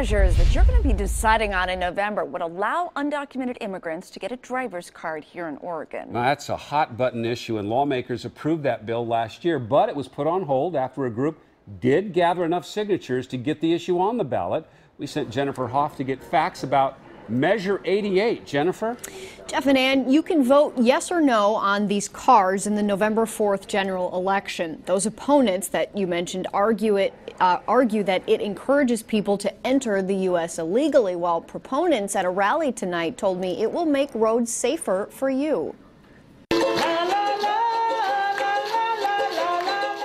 measures that you're going to be deciding on in November would allow undocumented immigrants to get a driver's card here in Oregon. Now, that's a hot button issue, and lawmakers approved that bill last year, but it was put on hold after a group did gather enough signatures to get the issue on the ballot. We sent Jennifer Hoff to get facts about Measure 88. Jennifer? Jeff and Ann, you can vote yes or no on these cards in the November 4th general election. Those opponents that you mentioned argue that it encourages people to enter the U.S. illegally, while proponents at a rally tonight told me it will make roads safer for you.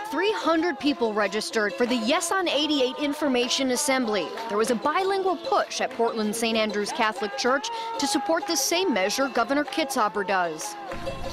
300 people registered for the Yes on 88 Information Assembly. There was a bilingual push at Portland's St. Andrew's Catholic Church to support the same measure Governor Kitzhaber does.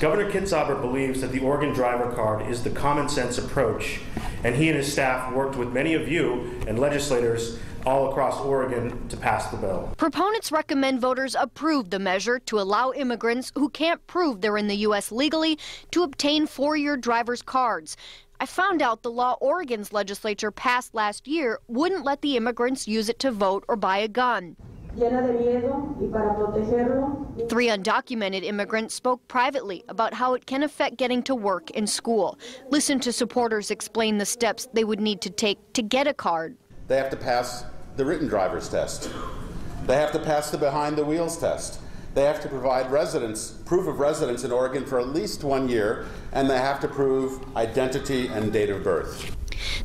Governor Kitzhaber believes that the Oregon driver card is the common sense approach, and he and his staff worked with many of you and legislators all across Oregon to pass the bill. Proponents recommend voters approve the measure to allow immigrants who can't prove they're in the U.S. legally to obtain four-year driver's cards. I found out the law Oregon's legislature passed last year wouldn't let the immigrants use it to vote or buy a gun. 3 undocumented immigrants spoke privately about how it can affect getting to work and school. Listen to supporters explain the steps they would need to take to get a card. They have to pass the written driver's test. They have to pass the behind the wheels test. They have to provide proof of residence in Oregon for at least 1 year, and they have to prove identity and date of birth.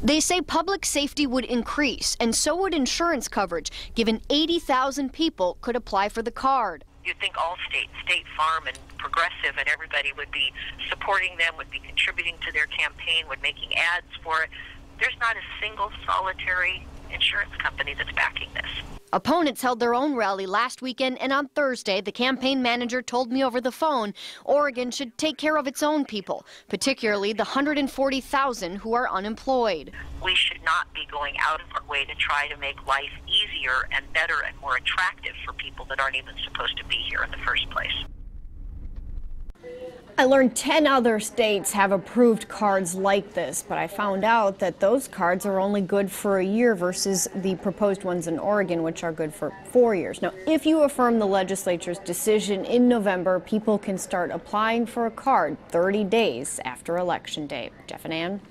They say public safety would increase, and so would insurance coverage, given 80,000 people could apply for the card. You'd think all states, State Farm and Progressive and everybody would be supporting them, would be contributing to their campaign, would making ads for it. There's not a single solitary insurance company that's backing this. Opponents held their own rally last weekend, and on Thursday, the campaign manager told me over the phone Oregon should take care of its own people, particularly the 140,000 who are unemployed. We should not be going out of our way to try to make life easier and better and more attractive for people that aren't even supposed to be here in the first place. I learned 10 other states have approved cards like this, but I found out that those cards are only good for a year versus the proposed ones in Oregon, which are good for 4 years. Now, if you affirm the legislature's decision in November, people can start applying for a card 30 days after Election Day. Jeff and Ann?